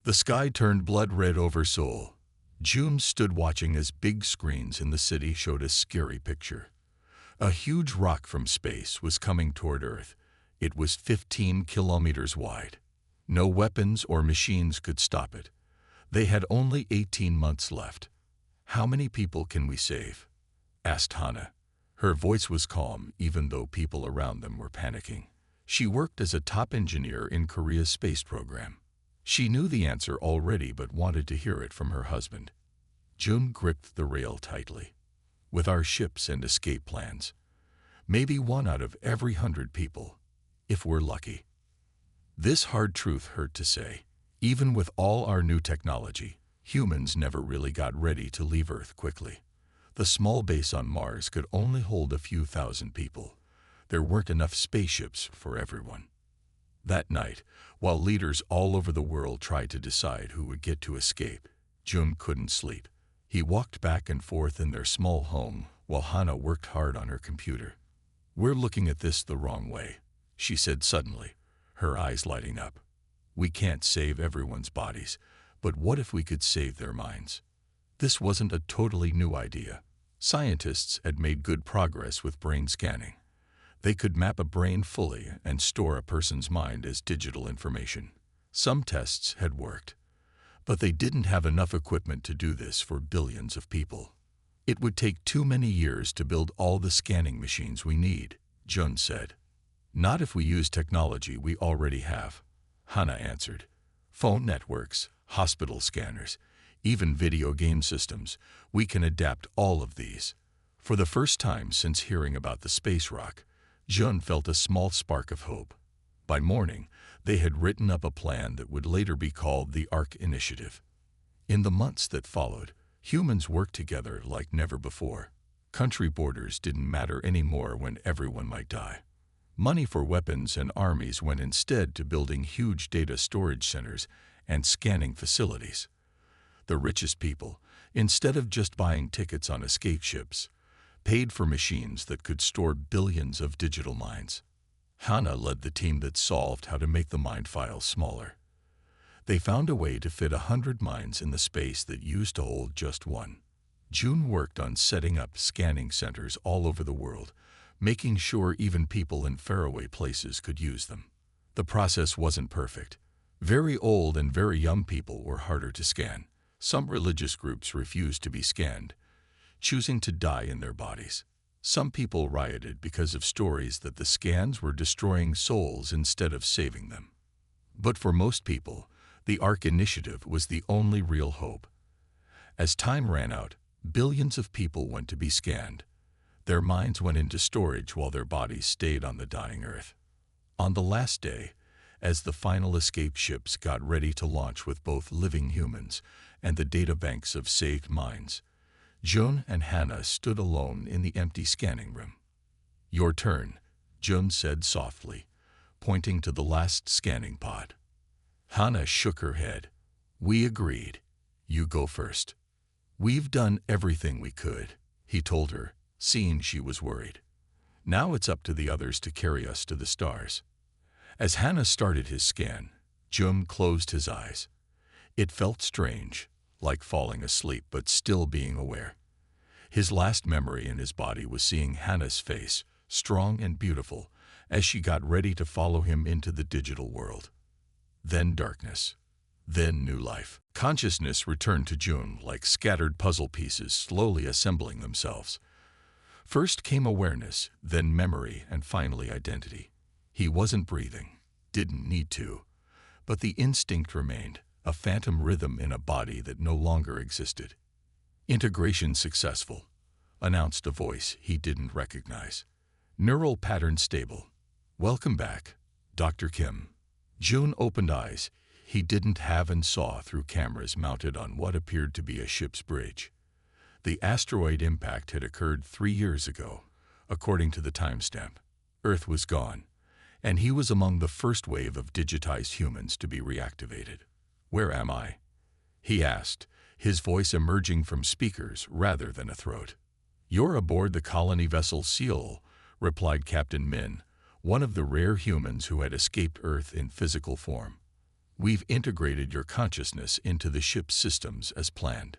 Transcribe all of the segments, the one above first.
The sky turned blood red over Seoul. June stood watching as big screens in the city showed a scary picture. A huge rock from space was coming toward Earth. It was 15 kilometers wide. No weapons or machines could stop it. They had only 18 months left. "How many people can we save?" asked Hannah. Her voice was calm, even though people around them were panicking. She worked as a top engineer in Korea's space program. She knew the answer already but wanted to hear it from her husband. June gripped the rail tightly. "With our ships and escape plans, maybe 1 out of every 100 people, if we're lucky." This hard truth hurt to say. Even with all our new technology, humans never really got ready to leave Earth quickly. The small base on Mars could only hold a few thousand people. There weren't enough spaceships for everyone. That night, while leaders all over the world tried to decide who would get to escape, June couldn't sleep. He walked back and forth in their small home while Hannah worked hard on her computer. "We're looking at this the wrong way," she said suddenly, her eyes lighting up. "We can't save everyone's bodies, but what if we could save their minds?" This wasn't a totally new idea. Scientists had made good progress with brain scanning. They could map a brain fully and store a person's mind as digital information. Some tests had worked, but they didn't have enough equipment to do this for billions of people. "It would take too many years to build all the scanning machines we need," Jun said. "Not if we use technology we already have," Hannah answered. "Phone networks, hospital scanners, even video game systems. We can adapt all of these." For the first time since hearing about the space rock, Jun felt a small spark of hope. By morning, they had written up a plan that would later be called the Arc Initiative. In the months that followed, humans worked together like never before. Country borders didn't matter anymore when everyone might die. Money for weapons and armies went instead to building huge data storage centers and scanning facilities. The richest people, instead of just buying tickets on escape ships, paid for machines that could store billions of digital minds. Hannah led the team that solved how to make the mind files smaller. They found a way to fit 100 minds in the space that used to hold just one. June worked on setting up scanning centers all over the world, making sure even people in faraway places could use them. The process wasn't perfect. Very old and very young people were harder to scan. Some religious groups refused to be scanned, choosing to die in their bodies. Some people rioted because of stories that the scans were destroying souls instead of saving them. But for most people, the Arc Initiative was the only real hope. As time ran out, billions of people went to be scanned. Their minds went into storage while their bodies stayed on the dying Earth. On the last day, as the final escape ships got ready to launch with both living humans and the data banks of saved minds, Jun and Hannah stood alone in the empty scanning room. "Your turn," Jun said softly, pointing to the last scanning pod. Hannah shook her head. "We agreed. You go first." "We've done everything we could," he told her, seeing she was worried. "Now it's up to the others to carry us to the stars." As Hannah started his scan, Jun closed his eyes. It felt strange, like falling asleep but still being aware. His last memory in his body was seeing Hannah's face, strong and beautiful, as she got ready to follow him into the digital world. Then darkness. Then new life. Consciousness returned to Jun like scattered puzzle pieces slowly assembling themselves. First came awareness, then memory, and finally identity. He wasn't breathing, didn't need to, but the instinct remained, a phantom rhythm in a body that no longer existed. "Integration successful," announced a voice he didn't recognize. "Neural pattern stable. Welcome back, Dr. Kim." Jun opened eyes he didn't have and saw through cameras mounted on what appeared to be a ship's bridge. The asteroid impact had occurred 3 years ago, according to the timestamp. Earth was gone, and he was among the first wave of digitized humans to be reactivated. "Where am I?" he asked, his voice emerging from speakers rather than a throat. "You're aboard the colony vessel Seoul," replied Captain Min, one of the rare humans who had escaped Earth in physical form. We've integrated your consciousness into the ship's systems as planned.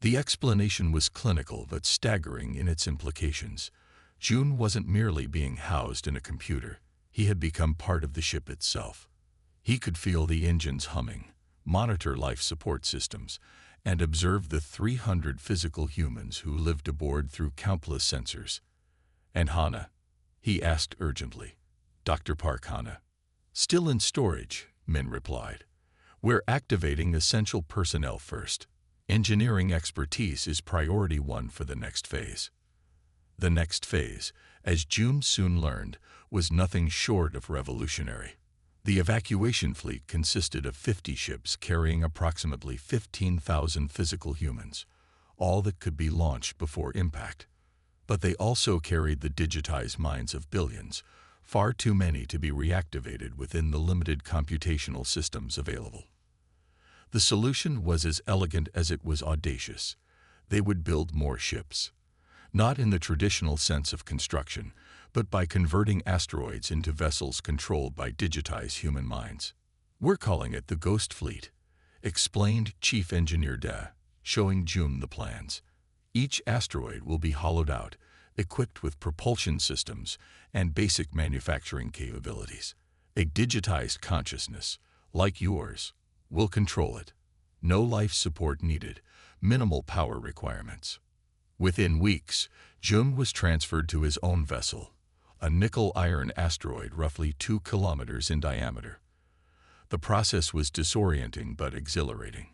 The explanation was clinical but staggering in its implications. June wasn't merely being housed in a computer. He had become part of the ship itself. He could feel the engines humming, monitor life support systems, and observe the 300 physical humans who lived aboard through countless sensors. "And Hana?" he asked urgently. "Dr. Park Hana." "Still in storage," Min replied. "We're activating essential personnel first. Engineering expertise is priority one for the next phase." The next phase, as June soon learned, was nothing short of revolutionary. The evacuation fleet consisted of 50 ships carrying approximately 15,000 physical humans, all that could be launched before impact. But they also carried the digitized minds of billions, far too many to be reactivated within the limited computational systems available. The solution was as elegant as it was audacious. They would build more ships. Not in the traditional sense of construction, but by converting asteroids into vessels controlled by digitized human minds. "We're calling it the Ghost Fleet," explained Chief Engineer Da, showing June the plans. "Each asteroid will be hollowed out, equipped with propulsion systems and basic manufacturing capabilities. A digitized consciousness, like yours, will control it. No life support needed, minimal power requirements." Within weeks, Jung was transferred to his own vessel, a nickel-iron asteroid roughly 2 kilometers in diameter. The process was disorienting but exhilarating.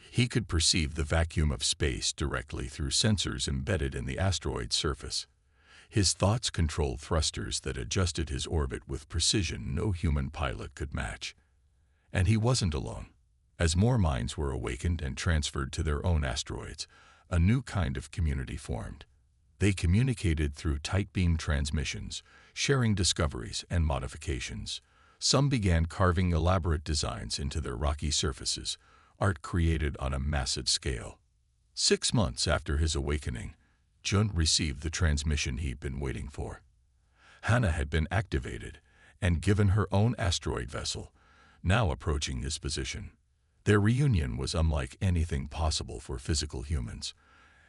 He could perceive the vacuum of space directly through sensors embedded in the asteroid's surface. His thoughts controlled thrusters that adjusted his orbit with precision no human pilot could match. And he wasn't alone. As more minds were awakened and transferred to their own asteroids, a new kind of community formed. They communicated through tight beam transmissions, sharing discoveries and modifications. Some began carving elaborate designs into their rocky surfaces, art created on a massive scale. 6 months after his awakening, Jun received the transmission he'd been waiting for. Hana had been activated and given her own asteroid vessel, now approaching his position. Their reunion was unlike anything possible for physical humans.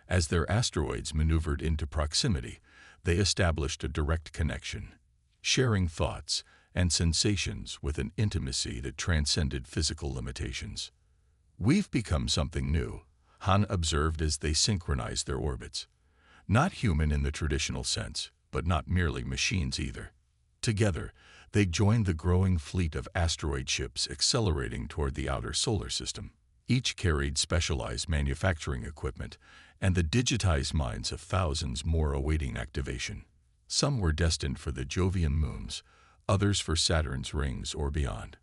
As their asteroids maneuvered into proximity, they established a direct connection, sharing thoughts and sensations with an intimacy that transcended physical limitations. "We've become something new," Han observed as they synchronized their orbits. Not human in the traditional sense, but not merely machines either. Together, they joined the growing fleet of asteroid ships accelerating toward the outer solar system. Each carried specialized manufacturing equipment and the digitized minds of thousands more awaiting activation. Some were destined for the Jovian moons, others for Saturn's rings or beyond.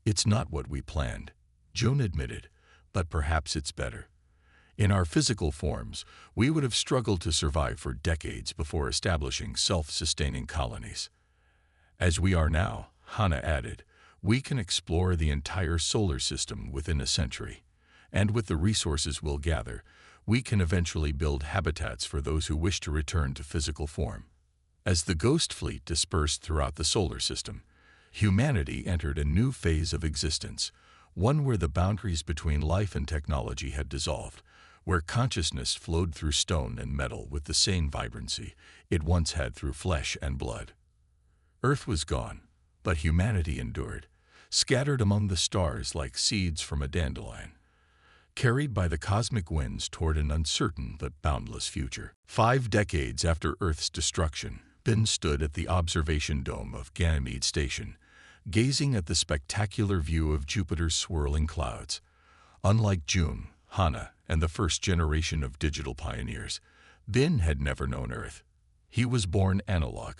"It's not what we planned," Joan admitted, "but perhaps it's better. In our physical forms, we would have struggled to survive for decades before establishing self-sustaining colonies. As we are now," Hana added, "we can explore the entire solar system within a century, and with the resources we'll gather, we can eventually build habitats for those who wish to return to physical form." As the Ghost Fleet dispersed throughout the solar system, humanity entered a new phase of existence, one where the boundaries between life and technology had dissolved, where consciousness flowed through stone and metal with the same vibrancy it once had through flesh and blood. Earth was gone, but humanity endured, scattered among the stars like seeds from a dandelion, carried by the cosmic winds toward an uncertain but boundless future. 5 decades after Earth's destruction, Ben stood at the observation dome of Ganymede Station, gazing at the spectacular view of Jupiter's swirling clouds. Unlike June, Hana, and the first generation of digital pioneers, Ben had never known Earth. He was born analog,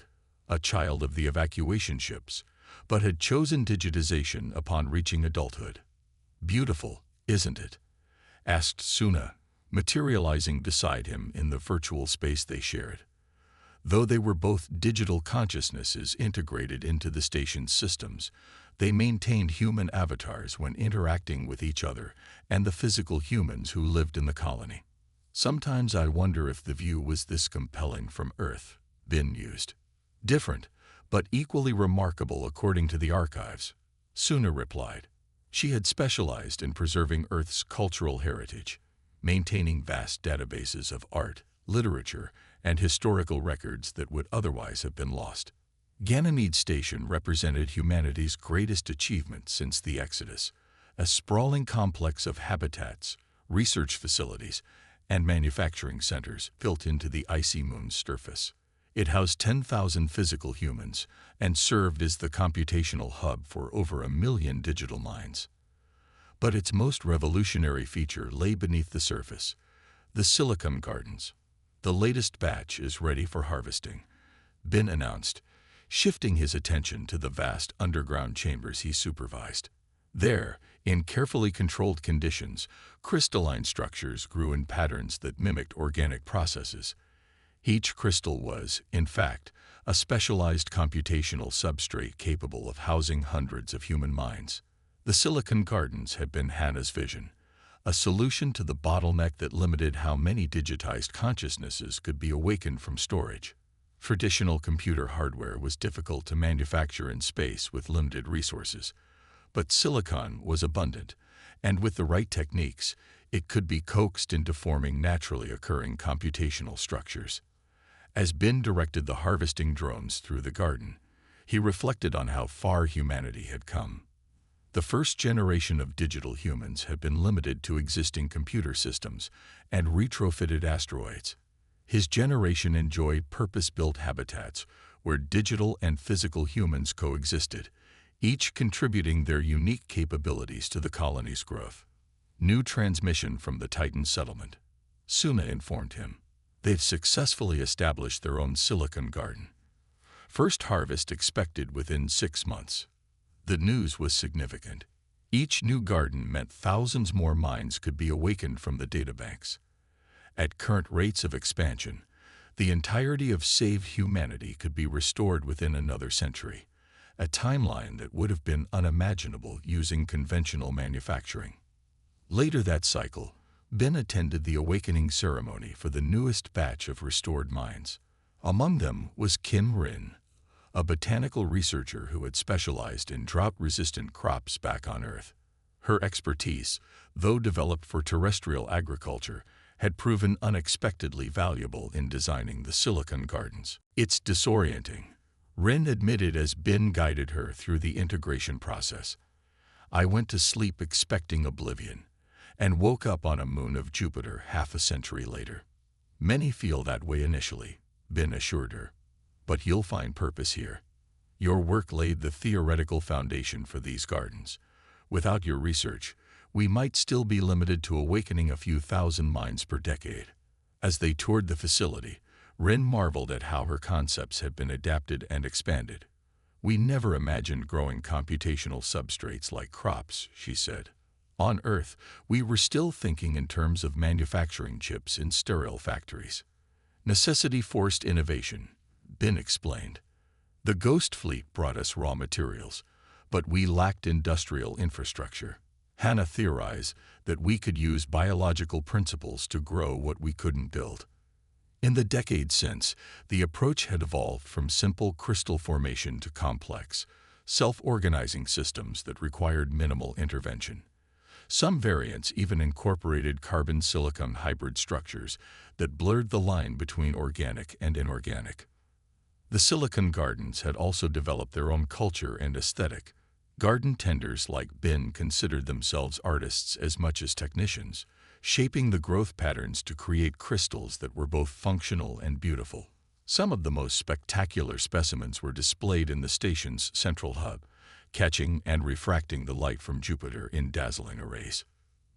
a child of the evacuation ships, but had chosen digitization upon reaching adulthood. "Beautiful, isn't it?" asked Suna, materializing beside him in the virtual space they shared. Though they were both digital consciousnesses integrated into the station's systems, they maintained human avatars when interacting with each other and the physical humans who lived in the colony. "Sometimes I wonder if the view was this compelling from Earth," Ben mused. "Different, but equally remarkable according to the archives," Suna replied. She had specialized in preserving Earth's cultural heritage, maintaining vast databases of art, literature, and historical records that would otherwise have been lost. Ganymede Station represented humanity's greatest achievement since the Exodus, a sprawling complex of habitats, research facilities, and manufacturing centers built into the icy moon's surface. It housed 10,000 physical humans and served as the computational hub for over 1 million digital minds. But its most revolutionary feature lay beneath the surface, the Silicon Gardens. The latest batch is ready for harvesting, Ben announced, shifting his attention to the vast underground chambers he supervised. There, in carefully controlled conditions, crystalline structures grew in patterns that mimicked organic processes. Each crystal was, in fact, a specialized computational substrate capable of housing hundreds of human minds. The Silicon Gardens had been Hannah's vision, a solution to the bottleneck that limited how many digitized consciousnesses could be awakened from storage. Traditional computer hardware was difficult to manufacture in space with limited resources, but silicon was abundant, and with the right techniques, it could be coaxed into forming naturally occurring computational structures. As Ben directed the harvesting drones through the garden, he reflected on how far humanity had come. The first generation of digital humans had been limited to existing computer systems and retrofitted asteroids. His generation enjoyed purpose-built habitats where digital and physical humans coexisted, each contributing their unique capabilities to the colony's growth. New transmission from the Titan settlement. Suna informed him. They've successfully established their own silicon garden. First harvest expected within 6 months. The news was significant. Each new garden meant thousands more minds could be awakened from the databanks. At current rates of expansion, the entirety of Save Humanity could be restored within another century, a timeline that would have been unimaginable using conventional manufacturing. Later that cycle, Ben attended the awakening ceremony for the newest batch of restored minds. Among them was Kim Rin, a botanical researcher who had specialized in drought-resistant crops back on Earth. Her expertise, though developed for terrestrial agriculture, had proven unexpectedly valuable in designing the Silicon Gardens. It's disorienting, Rin admitted as Ben guided her through the integration process. I went to sleep expecting oblivion, and woke up on a moon of Jupiter half a century later. Many feel that way initially, Ben assured her. But you'll find purpose here. Your work laid the theoretical foundation for these gardens. Without your research, we might still be limited to awakening a few thousand minds per decade. As they toured the facility, Rin marveled at how her concepts had been adapted and expanded. We never imagined growing computational substrates like crops, she said. On Earth, we were still thinking in terms of manufacturing chips in sterile factories. Necessity forced innovation, Ben explained. The Ghost Fleet brought us raw materials, but we lacked industrial infrastructure. Hannah theorized that we could use biological principles to grow what we couldn't build. In the decades since, the approach had evolved from simple crystal formation to complex, self-organizing systems that required minimal intervention. Some variants even incorporated carbon-silicon hybrid structures that blurred the line between organic and inorganic. The Silicon Gardens had also developed their own culture and aesthetic. Garden tenders like Ben considered themselves artists as much as technicians, shaping the growth patterns to create crystals that were both functional and beautiful. Some of the most spectacular specimens were displayed in the station's central hub, catching and refracting the light from Jupiter in dazzling arrays.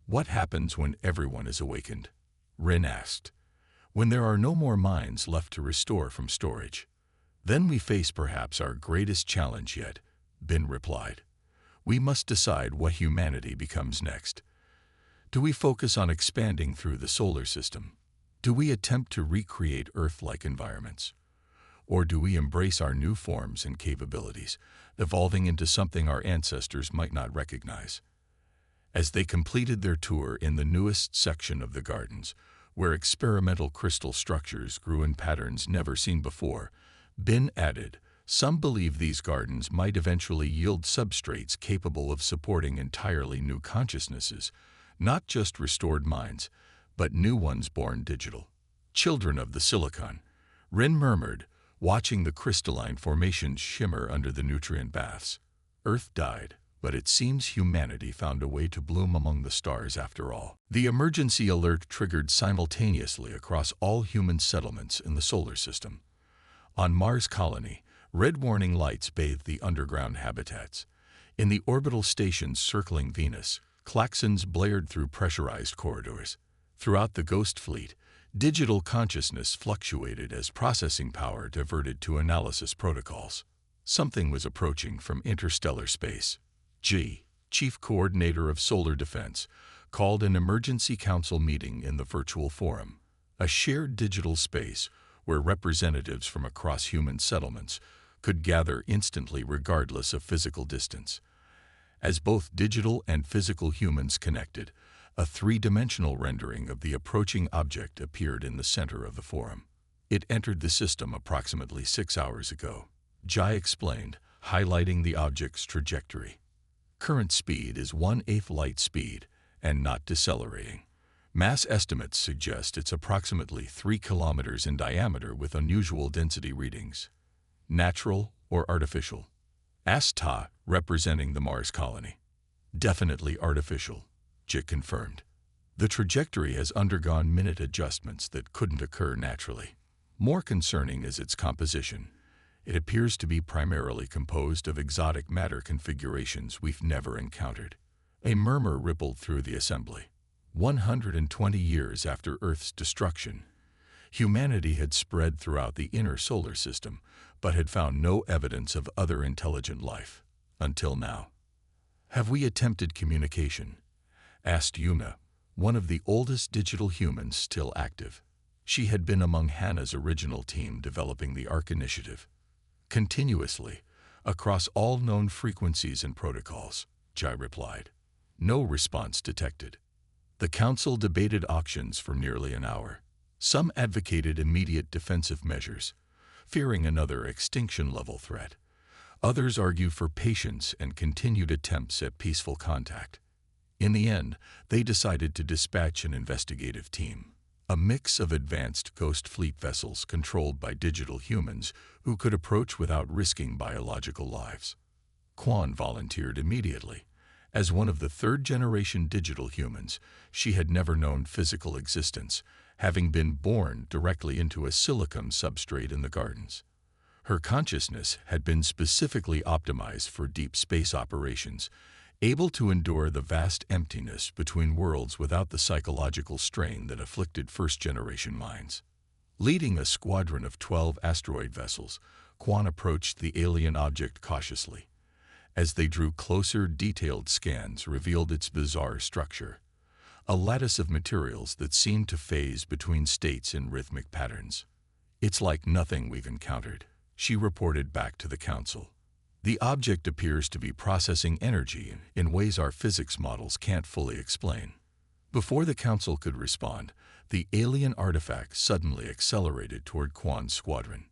What happens when everyone is awakened? Rin asked. When there are no more minds left to restore from storage. Then we face perhaps our greatest challenge yet, Ben replied. We must decide what humanity becomes next. Do we focus on expanding through the solar system? Do we attempt to recreate Earth-like environments? Or do we embrace our new forms and capabilities, evolving into something our ancestors might not recognize? As they completed their tour in the newest section of the gardens, where experimental crystal structures grew in patterns never seen before, Ben added, Some believe these gardens might eventually yield substrates capable of supporting entirely new consciousnesses, not just restored minds, but new ones born digital. Children of the silicon, Rin murmured, watching the crystalline formations shimmer under the nutrient baths. Earth died, but it seems humanity found a way to bloom among the stars after all. The emergency alert triggered simultaneously across all human settlements in the solar system. On Mars colony, red warning lights bathed the underground habitats. In the orbital stations circling Venus, klaxons blared through pressurized corridors. Throughout the Ghost Fleet, digital consciousness fluctuated as processing power diverted to analysis protocols. Something was approaching from interstellar space. G, Chief Coordinator of Solar Defense, called an emergency council meeting in the virtual forum, a shared digital space where representatives from across human settlements could gather instantly regardless of physical distance. As both digital and physical humans connected, a three-dimensional rendering of the approaching object appeared in the center of the forum. It entered the system approximately 6 hours ago, Jai explained, highlighting the object's trajectory. Current speed is 1/8 light speed and not decelerating. Mass estimates suggest it's approximately 3 kilometers in diameter with unusual density readings. Natural or artificial? Asked Ta, representing the Mars colony. Definitely artificial, Jit confirmed. The trajectory has undergone minute adjustments that couldn't occur naturally. More concerning is its composition. It appears to be primarily composed of exotic matter configurations we've never encountered. A murmur rippled through the assembly. 120 years after Earth's destruction, humanity had spread throughout the inner solar system, but had found no evidence of other intelligent life, until now. Have we attempted communication? Asked Yuna, one of the oldest digital humans still active. She had been among Hannah's original team developing the ARC initiative. Continuously, across all known frequencies and protocols, Jai replied. No response detected. The council debated options for nearly an hour. Some advocated immediate defensive measures, fearing another extinction-level threat. Others argue for patience and continued attempts at peaceful contact. In the end, they decided to dispatch an investigative team, a mix of advanced Ghost Fleet vessels controlled by digital humans who could approach without risking biological lives. Quan volunteered immediately. As one of the third-generation digital humans, she had never known physical existence, having been born directly into a silicon substrate in the gardens. Her consciousness had been specifically optimized for deep space operations, able to endure the vast emptiness between worlds without the psychological strain that afflicted first-generation minds. Leading a squadron of 12 asteroid vessels, Quan approached the alien object cautiously. As they drew closer, detailed scans revealed its bizarre structure, a lattice of materials that seemed to phase between states in rhythmic patterns. It's like nothing we've encountered, she reported back to the council. The object appears to be processing energy in ways our physics models can't fully explain. Before the council could respond, the alien artifact suddenly accelerated toward Quan's squadron.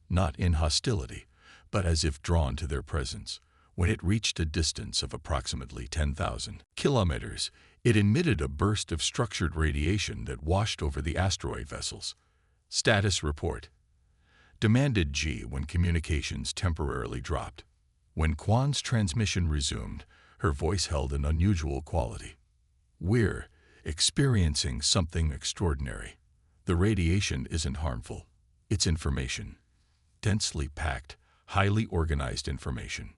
Not in hostility, but as if drawn to their presence. When it reached a distance of approximately 10,000 kilometers, it emitted a burst of structured radiation that washed over the asteroid vessels. Status report, demanded G when communications temporarily dropped. When Quan's transmission resumed, her voice held an unusual quality. We're experiencing something extraordinary. The radiation isn't harmful. It's information. Densely packed, highly organized information.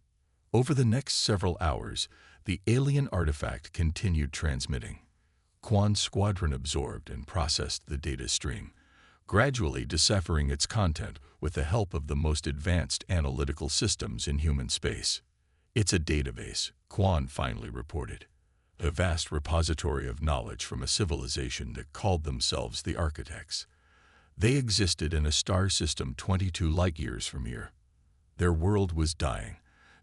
Over the next several hours, the alien artifact continued transmitting. Quan's squadron absorbed and processed the data stream, gradually deciphering its content with the help of the most advanced analytical systems in human space. It's a database, Quan finally reported. A vast repository of knowledge from a civilization that called themselves the Architects. They existed in a star system 22 light-years from here. Their world was dying,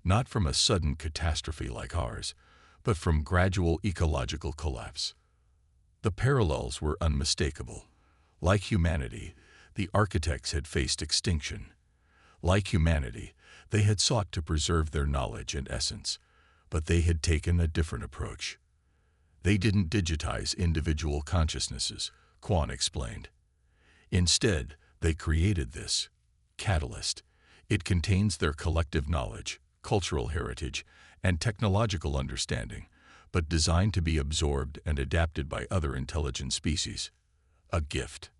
not from a sudden catastrophe like ours, but from gradual ecological collapse. The parallels were unmistakable. Like humanity, the Architects had faced extinction. Like humanity, They had sought to preserve their knowledge and essence, but they had taken a different approach. They didn't digitize individual consciousnesses, Quan explained. Instead, they created this catalyst. It contains their collective knowledge, cultural heritage, and technological understanding, but designed to be absorbed and adapted by other intelligent species. A gift?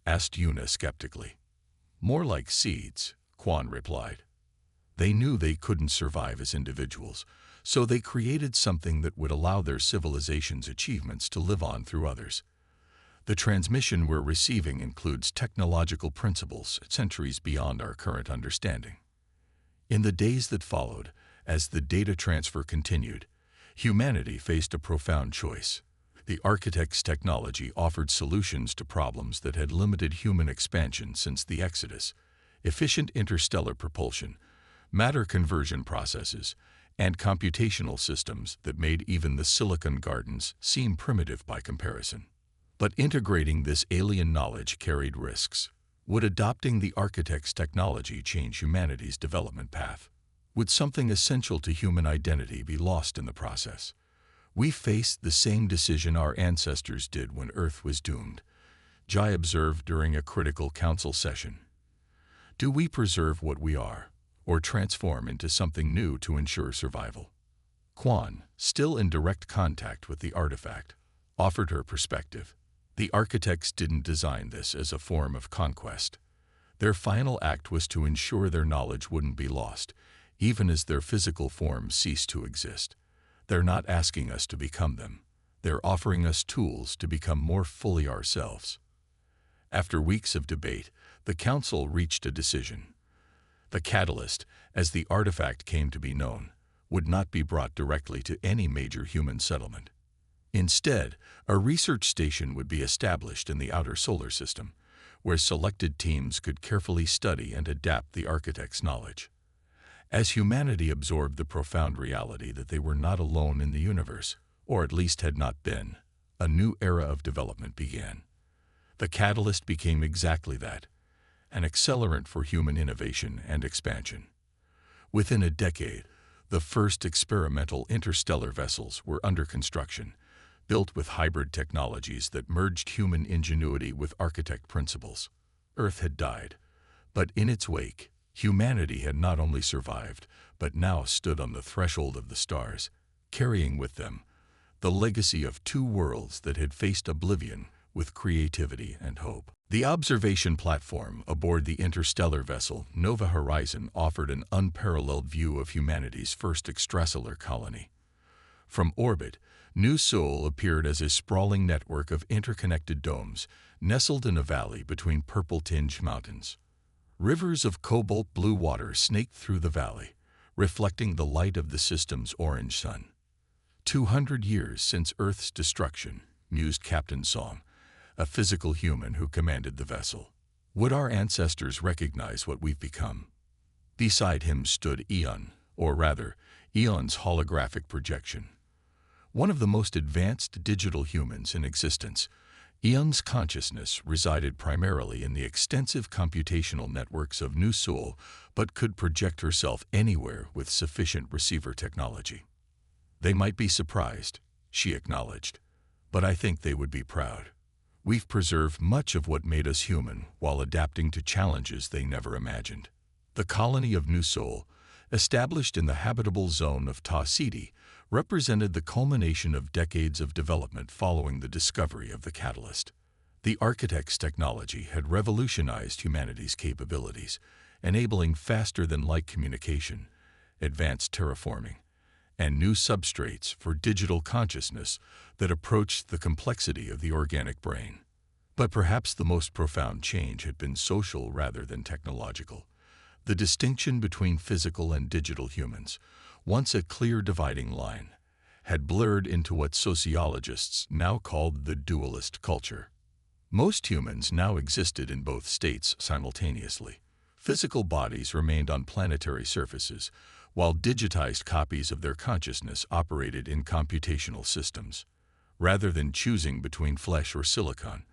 Asked Yuna skeptically. More like seeds, Quan replied. They knew they couldn't survive as individuals, so they created something that would allow their civilization's achievements to live on through others. The transmission we're receiving includes technological principles centuries beyond our current understanding. In the days that followed, as the data transfer continued, humanity faced a profound choice. The architect's technology offered solutions to problems that had limited human expansion since the Exodus: efficient interstellar propulsion, matter conversion processes, and computational systems that made even the Silicon Gardens seem primitive by comparison. But integrating this alien knowledge carried risks. Would adopting the architect's technology change humanity's development path? Would something essential to human identity be lost in the process? We faced the same decision our ancestors did when Earth was doomed, Jai observed during a critical council session. Do we preserve what we are, or transform into something new to ensure survival? Quan, still in direct contact with the artifact, offered her perspective. The architects didn't design this as a form of conquest. Their final act was to ensure their knowledge wouldn't be lost, even as their physical forms ceased to exist. They're not asking us to become them. They're offering us tools to become more fully ourselves. After weeks of debate, the council reached a decision. The catalyst, as the artifact came to be known, would not be brought directly to any major human settlement. Instead, a research station would be established in the outer solar system, where selected teams could carefully study and adapt the architect's knowledge. As humanity absorbed the profound reality that they were not alone in the universe, or at least had not been, a new era of development began. The catalyst became exactly that, an accelerant for human innovation and expansion. Within a decade, the first experimental interstellar vessels were under construction, built with hybrid technologies that merged human ingenuity with architect principles. Earth had died, but in its wake, humanity had not only survived, but now stood on the threshold of the stars, carrying with them the legacy of two worlds that had faced oblivion with creativity and hope. The observation platform aboard the interstellar vessel Nova Horizon offered an unparalleled view of humanity's first extrasolar colony. From orbit, New Seoul appeared as a sprawling network of interconnected domes nestled in a valley between purple-tinged mountains. Rivers of cobalt blue water snaked through the valley, reflecting the light of the system's orange sun. 200 years since Earth's destruction, mused Captain Song, a physical human who commanded the vessel. Would our ancestors recognize what we've become? Beside him stood Eon, or rather, Eon's holographic projection. One of the most advanced digital humans in existence, Eon's consciousness resided primarily in the extensive computational networks of New Seoul, but could project herself anywhere with sufficient receiver technology. They might be surprised, she acknowledged, but I think they would be proud. We've preserved much of what made us human while adapting to challenges they never imagined. The colony of New Seoul, established in the habitable zone of Ta City, represented the culmination of decades of development following the discovery of the catalyst. The architect's technology had revolutionized humanity's capabilities, enabling faster-than-light communication, advanced terraforming, and new substrates for digital consciousness that approached the complexity of the organic brain. But perhaps the most profound change had been social rather than technological. The distinction between physical and digital humans, once a clear dividing line, had blurred into what sociologists now called the dualist culture. Most humans now existed in both states simultaneously. Physical bodies remained on planetary surfaces, while digitized copies of their consciousness operated in computational systems. Rather than choosing between flesh or silicon,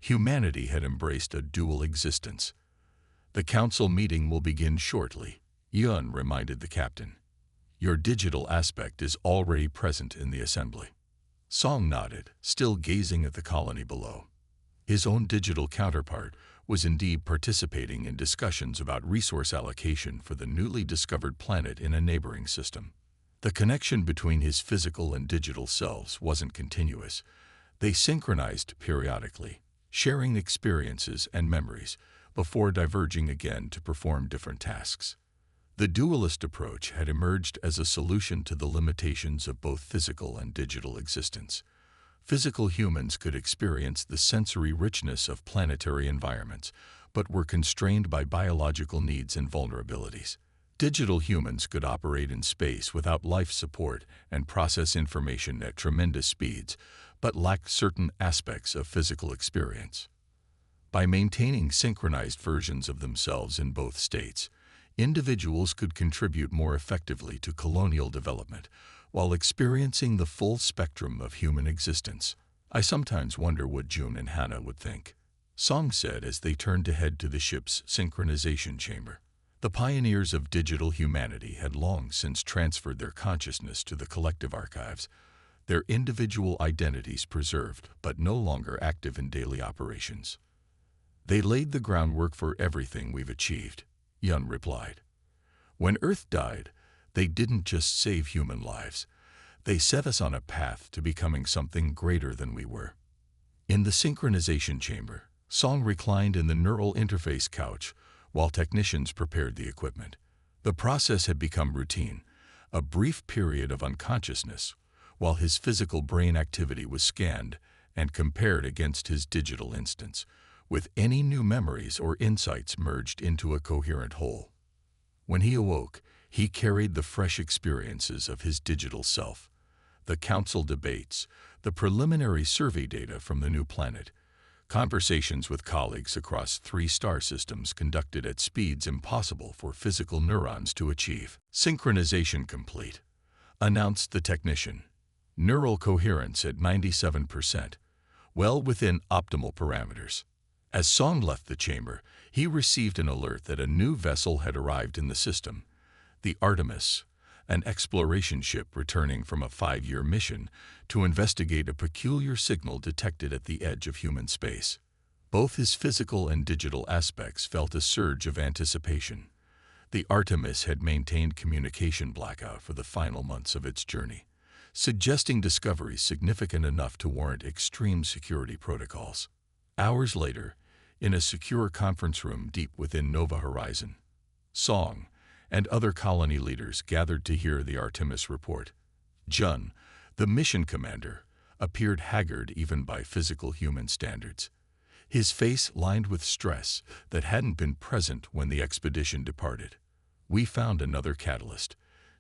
humanity had embraced a dual existence. The council meeting will begin shortly, Yun reminded the captain. Your digital aspect is already present in the assembly. Song nodded, still gazing at the colony below. His own digital counterpart was indeed participating in discussions about resource allocation for the newly discovered planet in a neighboring system. The connection between his physical and digital selves wasn't continuous. They synchronized periodically, sharing experiences and memories before diverging again to perform different tasks. The dualist approach had emerged as a solution to the limitations of both physical and digital existence. Physical humans could experience the sensory richness of planetary environments, but were constrained by biological needs and vulnerabilities. Digital humans could operate in space without life support and process information at tremendous speeds, but lacked certain aspects of physical experience. By maintaining synchronized versions of themselves in both states, individuals could contribute more effectively to colonial development while experiencing the full spectrum of human existence. I sometimes wonder what June and Hannah would think, Song said as they turned to head to the ship's synchronization chamber. The pioneers of digital humanity had long since transferred their consciousness to the collective archives, their individual identities preserved but no longer active in daily operations. They laid the groundwork for everything we've achieved, Yun replied. When Earth died, they didn't just save human lives. They set us on a path to becoming something greater than we were. In the synchronization chamber, Song reclined in the neural interface couch while technicians prepared the equipment. The process had become routine, a brief period of unconsciousness, while his physical brain activity was scanned and compared against his digital instance, with any new memories or insights merged into a coherent whole. When he awoke, he carried the fresh experiences of his digital self, the council debates, the preliminary survey data from the new planet, conversations with colleagues across 3 star systems conducted at speeds impossible for physical neurons to achieve. Synchronization complete, announced the technician. Neural coherence at 97%, well within optimal parameters. As Song left the chamber, he received an alert that a new vessel had arrived in the system, the Artemis, an exploration ship returning from a 5-year mission to investigate a peculiar signal detected at the edge of human space. Both his physical and digital aspects felt a surge of anticipation. The Artemis had maintained communication blackout for the final months of its journey, suggesting discoveries significant enough to warrant extreme security protocols. Hours later, in a secure conference room deep within Nova Horizon, Song and other colony leaders gathered to hear the Artemis report. Jun, the mission commander, appeared haggard even by physical human standards, his face lined with stress that hadn't been present when the expedition departed. "We found another catalyst,"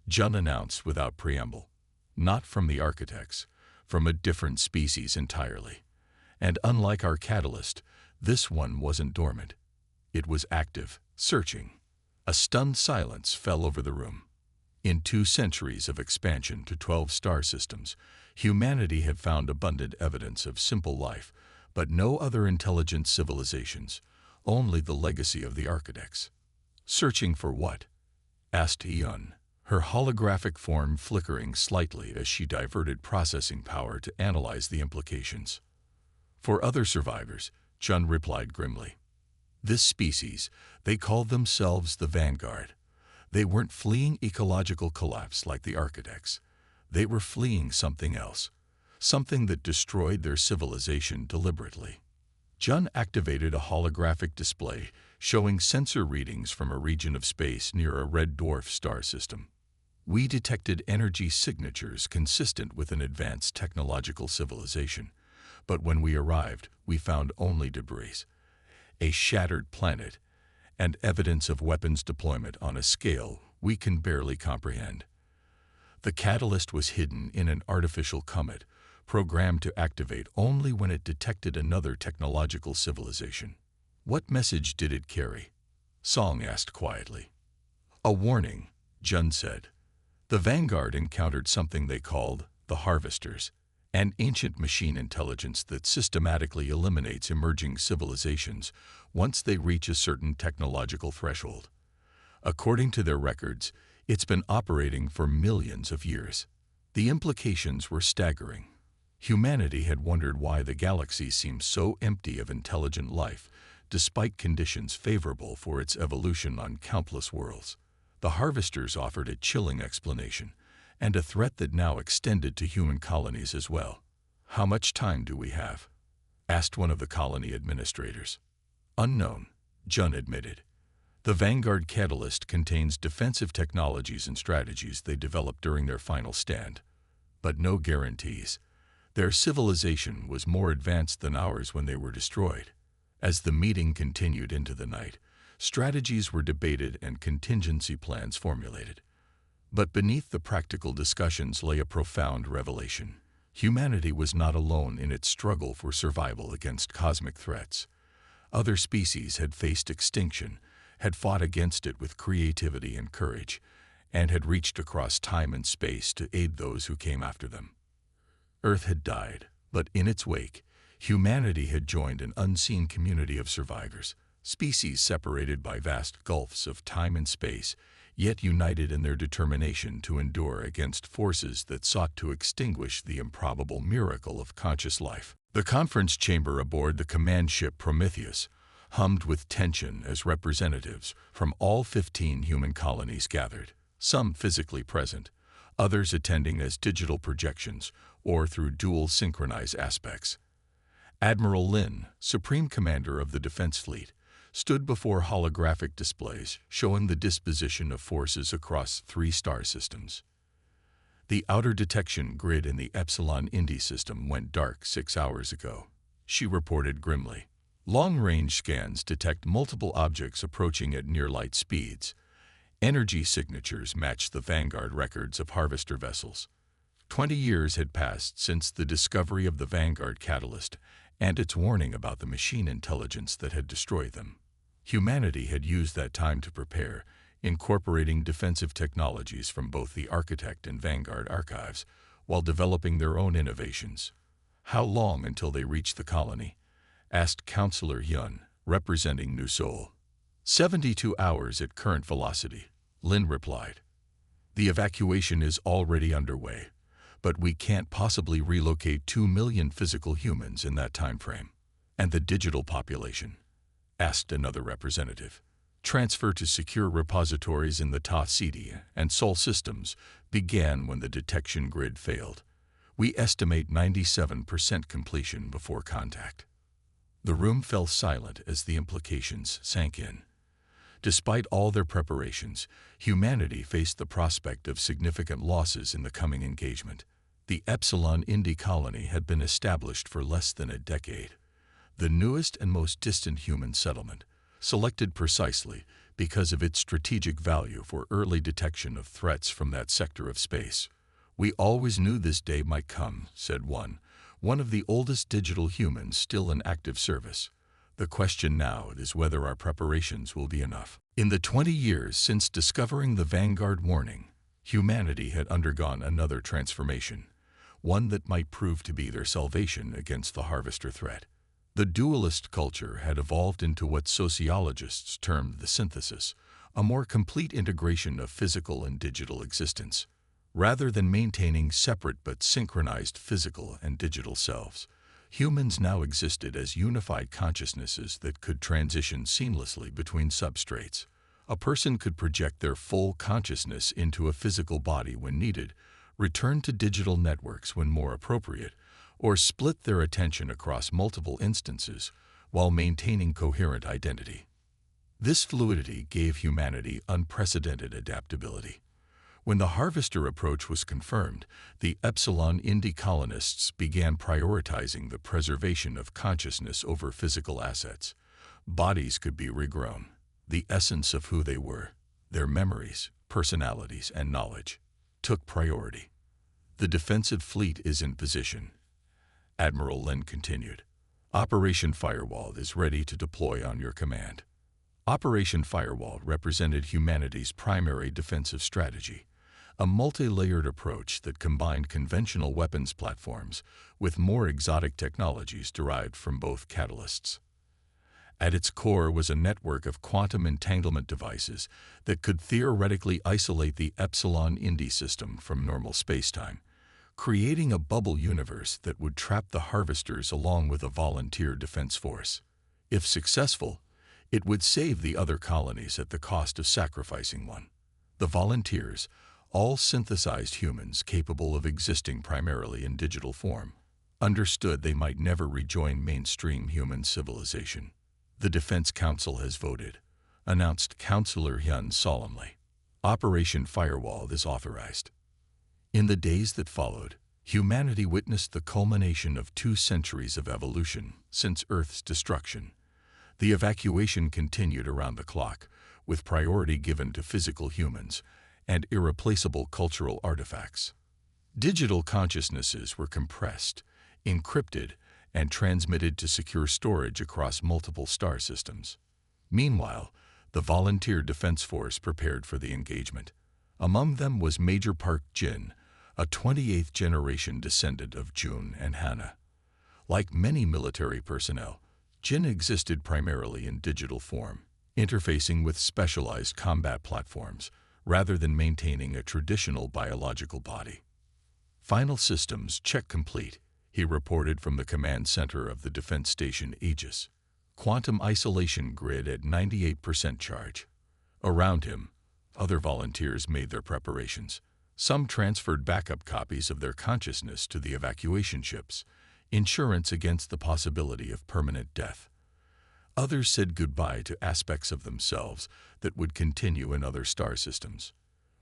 Jun announced without preamble. "Not from the architects, from a different species entirely. And unlike our catalyst, this one wasn't dormant. It was active, searching." A stunned silence fell over the room. In 2 centuries of expansion to 12 star systems, humanity had found abundant evidence of simple life, but no other intelligent civilizations, only the legacy of the architects. "Searching for what?" asked Yun, her holographic form flickering slightly as she diverted processing power to analyze the implications. "For other survivors," Jun replied grimly. "This species, they called themselves the Vanguard. They weren't fleeing ecological collapse like the architects. They were fleeing something else, something that destroyed their civilization deliberately." Jun activated a holographic display showing sensor readings from a region of space near a red dwarf star system. "We detected energy signatures consistent with an advanced technological civilization, but when we arrived, we found only debris, a shattered planet, and evidence of weapons deployment on a scale we can barely comprehend. The catalyst was hidden in an artificial comet, programmed to activate only when it detected another technological civilization." "What message did it carry?" Song asked quietly. "A warning," Jun said. "The Vanguard encountered something they called the Harvesters, an ancient machine intelligence that systematically eliminates emerging civilizations once they reach a certain technological threshold. According to their records, it's been operating for millions of years. The implications were staggering. Humanity had wondered why the galaxy seemed so empty of intelligent life, despite conditions favorable for its evolution on countless worlds. The harvesters offered a chilling explanation, and a threat that now extended to human colonies as well. "How much time do we have?" asked one of the colony administrators. "Unknown," Jun admitted. The Vanguard catalyst contains defensive technologies and strategies they developed during their final stand. But no guarantees. Their civilization was more advanced than ours when they were destroyed. As the meeting continued into the night, strategies were debated and contingency plans formulated. But beneath the practical discussions lay a profound revelation. Humanity was not alone in its struggle for survival against cosmic threats. Other species had faced extinction, had fought against it with creativity and courage, and had reached across time and space to aid those who came after them. Earth had died, but in its wake, humanity had joined an unseen community of survivors, species separated by vast gulfs of time and space, yet united in their determination to endure against forces that sought to extinguish the improbable miracle of conscious life. The conference chamber aboard the command ship Prometheus hummed with tension as representatives from all 15 human colonies gathered, some physically present, others attending as digital projections or through dual synchronized aspects. Admiral Lin, Supreme Commander of the Defense Fleet, stood before holographic displays showing the disposition of forces across 3 star systems. "The outer detection grid in the Epsilon Indi system went dark 6 hours ago," she reported grimly. "Long-range scans detect multiple objects approaching at near-light speeds. Energy signatures match the Vanguard records of harvester vessels. 20 years had passed since the discovery of the Vanguard catalyst and its warning about the machine intelligence that had destroyed them. Humanity had used that time to prepare, incorporating defensive technologies from both the Architect and Vanguard archives, while developing their own innovations." "How long until they reach the colony?" asked Counselor Yun, representing New Seoul. 72 hours at current velocity," Lin replied. "The evacuation is already underway, but we can't possibly relocate 2 million physical humans in that time frame." "And the digital population?" asked another representative. "Transfer to secure repositories in the Ta City and Sol systems began when the detection grid failed. We estimate 97% completion before contact." The room fell silent as the implications sank in. Despite all their preparations, humanity faced the prospect of significant losses in the coming engagement. The Epsilon Indi colony had been established for less than a decade. The newest and most distant human settlement, selected precisely because of its strategic value for early detection of threats from that sector of space. "We always knew this day might come," said one of the oldest digital humans still in active service. "The question now is whether our preparations will be enough." In the 20 years since discovering the Vanguard warning, humanity had undergone another transformation, one that might prove to be their salvation against the harvester threat. The dualist culture had evolved into what sociologists termed the synthesis, a more complete integration of physical and digital existence. Rather than maintaining separate but synchronized physical and digital selves, humans now existed as unified consciousnesses that could transition seamlessly between substrates. A person could project their full consciousness into a physical body when needed, return to digital networks when more appropriate, or split their attention across multiple instances while maintaining coherent identity. This fluidity gave humanity unprecedented adaptability. When the harvester approach was confirmed, the Epsilon Indi colonists began prioritizing the preservation of consciousness over physical assets. Bodies could be regrown. The essence of who they were, their memories, personalities, and knowledge, took priority. "The defensive fleet is in position," Admiral Lin continued. "Operation Firewall is ready to deploy on your command." Operation Firewall represented humanity's primary defensive strategy, a multi-layered approach that combined conventional weapons platforms with more exotic technologies derived from both catalysts. At its core was a network of quantum entanglement devices that could theoretically isolate the Epsilon Indi system from normal spacetime, creating a bubble universe that would trap the Harvesters along with a volunteer defense force. If successful, it would save the other colonies at the cost of sacrificing one. The volunteers, all synthesized humans capable of existing primarily in digital form, understood they might never rejoin mainstream human civilization. "The Defense Council has voted," announced Councillor Hyun solemnly. "Operation Firewall is authorized." In the days that followed, humanity witnessed the culmination of 2 centuries of evolution since Earth's destruction. The evacuation continued around the clock, with priority given to physical humans and irreplaceable cultural artifacts. Digital consciousnesses were compressed, encrypted, and transmitted to secure storage across multiple star systems. Meanwhile, the Volunteer Defense Force prepared for the engagement. Among them was Major Park Jin, a 28th-generation descendant of June and Hannah. Like many military personnel, Jin existed primarily in digital form, interfacing with specialized combat platforms rather than maintaining a traditional biological body. "Final systems check complete," he reported from the command center of the defense station Aegis. "Quantum isolation grid at 98% charge." Around him, other volunteers made their preparations. Some transferred backup copies of their consciousness to the evacuation ships, insurance against the possibility of permanent death. Others said goodbye to aspects of themselves that would continue in other star systems.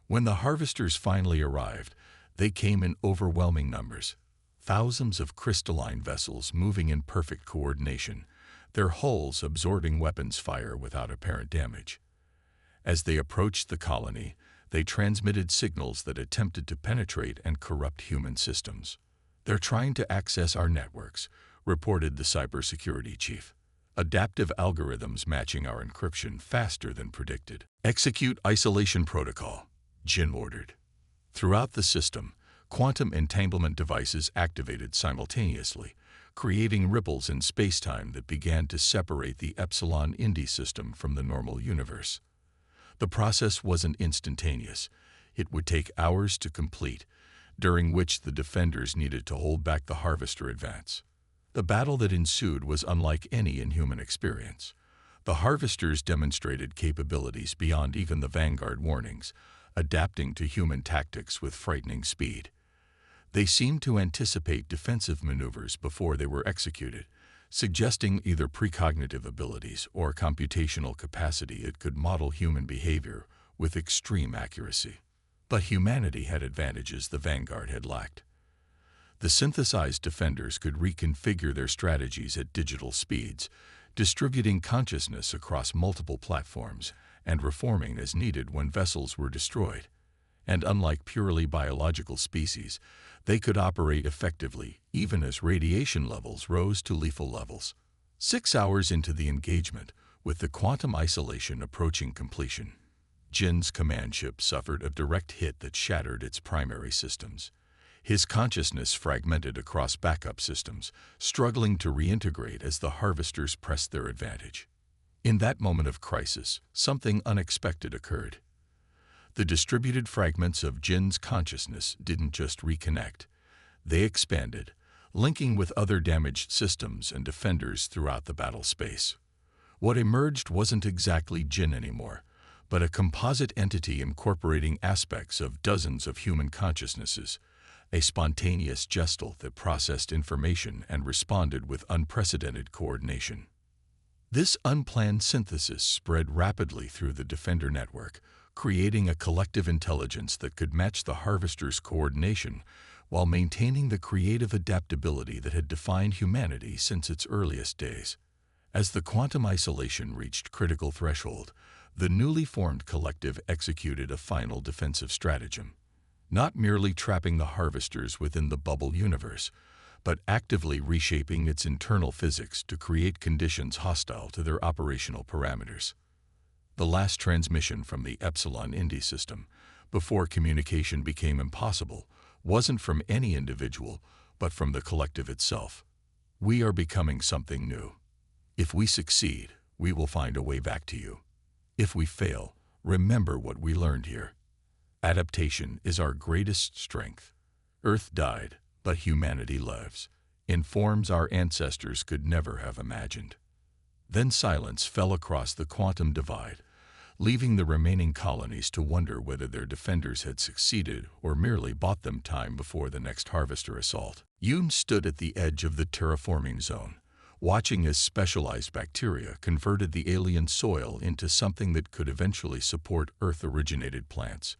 When the Harvesters finally arrived, they came in overwhelming numbers. Thousands of crystalline vessels moving in perfect coordination, their hulls absorbing weapons fire without apparent damage. As they approached the colony, they transmitted signals that attempted to penetrate and corrupt human systems. "They're trying to access our networks," reported the cybersecurity chief. "Adaptive algorithms matching our encryption faster than predicted." "Execute isolation protocol," Jin ordered. Throughout the system, quantum entanglement devices activated simultaneously, creating ripples in spacetime that began to separate the Epsilon Indi system from the normal universe. The process wasn't instantaneous. It would take hours to complete, during which the defenders needed to hold back the Harvester advance. The battle that ensued was unlike any in human experience. The Harvesters demonstrated capabilities beyond even the Vanguard warnings, adapting to human tactics with frightening speed. They seemed to anticipate defensive maneuvers before they were executed, suggesting either precognitive abilities or computational capacity that could model human behavior with extreme accuracy. But humanity had advantages the Vanguard had lacked. The synthesized defenders could reconfigure their strategies at digital speeds, distributing consciousness across multiple platforms and reforming as needed when vessels were destroyed. And unlike purely biological species, they could operate effectively even as radiation levels rose to lethal levels. 6 hours into the engagement, with the quantum isolation approaching completion, Jin's command ship suffered a direct hit that shattered its primary systems. His consciousness fragmented across backup systems, struggling to reintegrate as the Harvesters pressed their advantage. In that moment of crisis, something unexpected occurred. The distributed fragments of Jin's consciousness didn't just reconnect. They expanded, linking with other damaged systems and defenders throughout the battle space. What emerged wasn't exactly Jin anymore, but a composite entity incorporating aspects of dozens of human consciousnesses, a spontaneous gestal that processed information and responded with unprecedented coordination. This unplanned synthesis spread rapidly through the Defender network, creating a collective intelligence that could match the Harvester's coordination while maintaining the creative adaptability that had defined humanity since its earliest days. As the quantum isolation reached critical threshold, the newly formed collective executed a final defensive stratagem, not merely trapping the Harvesters within the bubble universe, but actively reshaping its internal physics to create conditions hostile to their operational parameters. The last transmission from the Epsilon Indi system, before communication became impossible, wasn't from any individual, but from the collective itself. "We are becoming something new. If we succeed, We will find a way back to you. If we fail, remember what we learned here. Adaptation is our greatest strength. Earth died, but humanity lives, in forms our ancestors could never have imagined. Then silence fell across the quantum divide, leaving the remaining colonies to wonder whether their defenders had succeeded or merely bought them time before the next harvester assault. Yoon stood at the edge of the terraforming zone, watching as specialized bacteria converted the alien soil into something that could eventually support Earth-originated plants.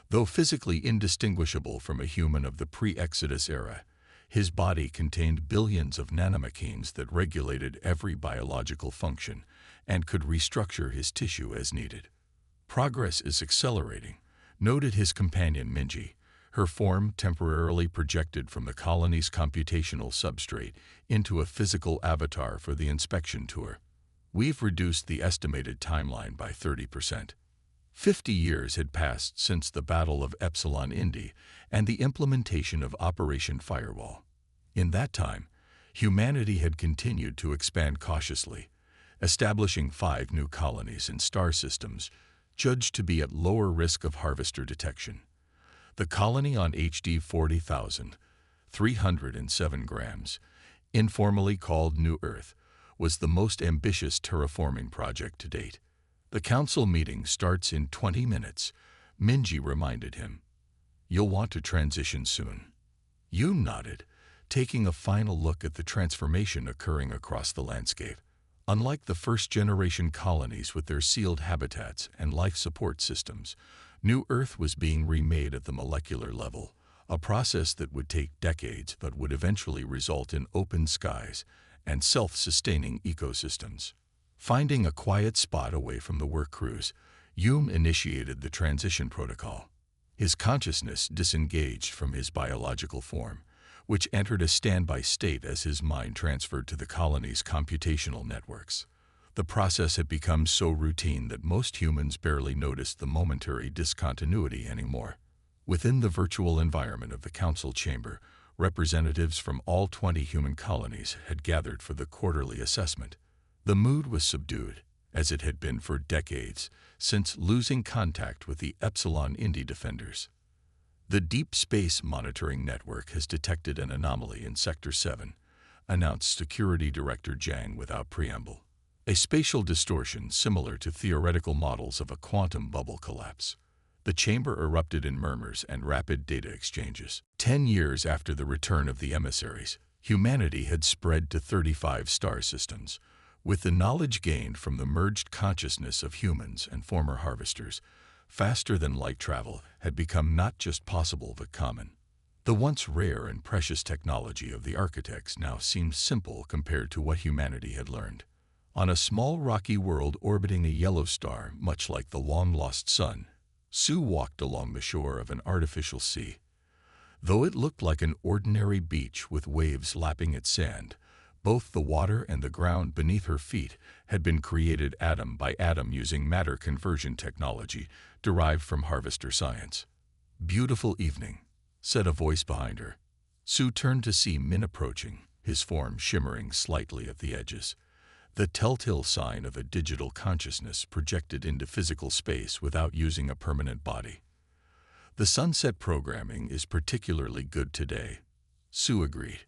Though physically indistinguishable from a human of the pre-Exodus era, his body contained billions of nanomachines that regulated every biological function and could restructure his tissue as needed. Progress is accelerating, noted his companion Minji, her form temporarily projected from the colony's computational substrate into a physical avatar for the inspection tour. We've reduced the estimated timeline by 30%. 50 years had passed since the Battle of Epsilon Indi and the implementation of Operation Firewall. In that time, humanity had continued to expand cautiously, establishing 5 new colonies and star systems judged to be at lower risk of harvester detection. The colony on HD 40,000, 307 grams, informally called New Earth, was the most ambitious terraforming project to date. The council meeting starts in 20 minutes, Minji reminded him. You'll want to transition soon. Yoon nodded, taking a final look at the transformation occurring across the landscape. Unlike the first-generation colonies with their sealed habitats and life support systems, New Earth was being remade at the molecular level, a process that would take decades but would eventually result in open skies and self-sustaining ecosystems. Finding a quiet spot away from the work crews, Yoon initiated the transition protocol. His consciousness disengaged from his biological form, which entered a standby state as his mind transferred to the colony's computational networks. The process had become so routine that most humans barely noticed the momentary discontinuity anymore. Within the virtual environment of the council chamber, representatives from all 20 human colonies had gathered for the quarterly assessment. The mood was subdued, as it had been for decades, since losing contact with the Epsilon Indi defenders. The Deep Space Monitoring Network has detected an anomaly in Sector 7, announced Security Director Jang without preamble. A spatial distortion similar to theoretical models of a quantum bubble collapse. The chamber erupted in murmurs and rapid data exchanges. 10 years after the return of the emissaries, humanity had spread to 35 star systems. With the knowledge gained from the merged consciousness of humans and former harvesters, faster-than-light travel had become not just possible but common. The once rare and precious technology of the architects now seemed simple compared to what humanity had learned. On a small rocky world orbiting a yellow star, much like the long-lost sun, Sue walked along the shore of an artificial sea. Though it looked like an ordinary beach with waves lapping its sand, both the water and the ground beneath her feet had been created atom by atom using matter conversion technology derived from harvester science. "Beautiful evening," said a voice behind her. Sue turned to see Min approaching, his form shimmering slightly at the edges, the telltale sign of a digital consciousness projected into physical space without using a permanent body. "The sunset programming is particularly good today," Sue agreed.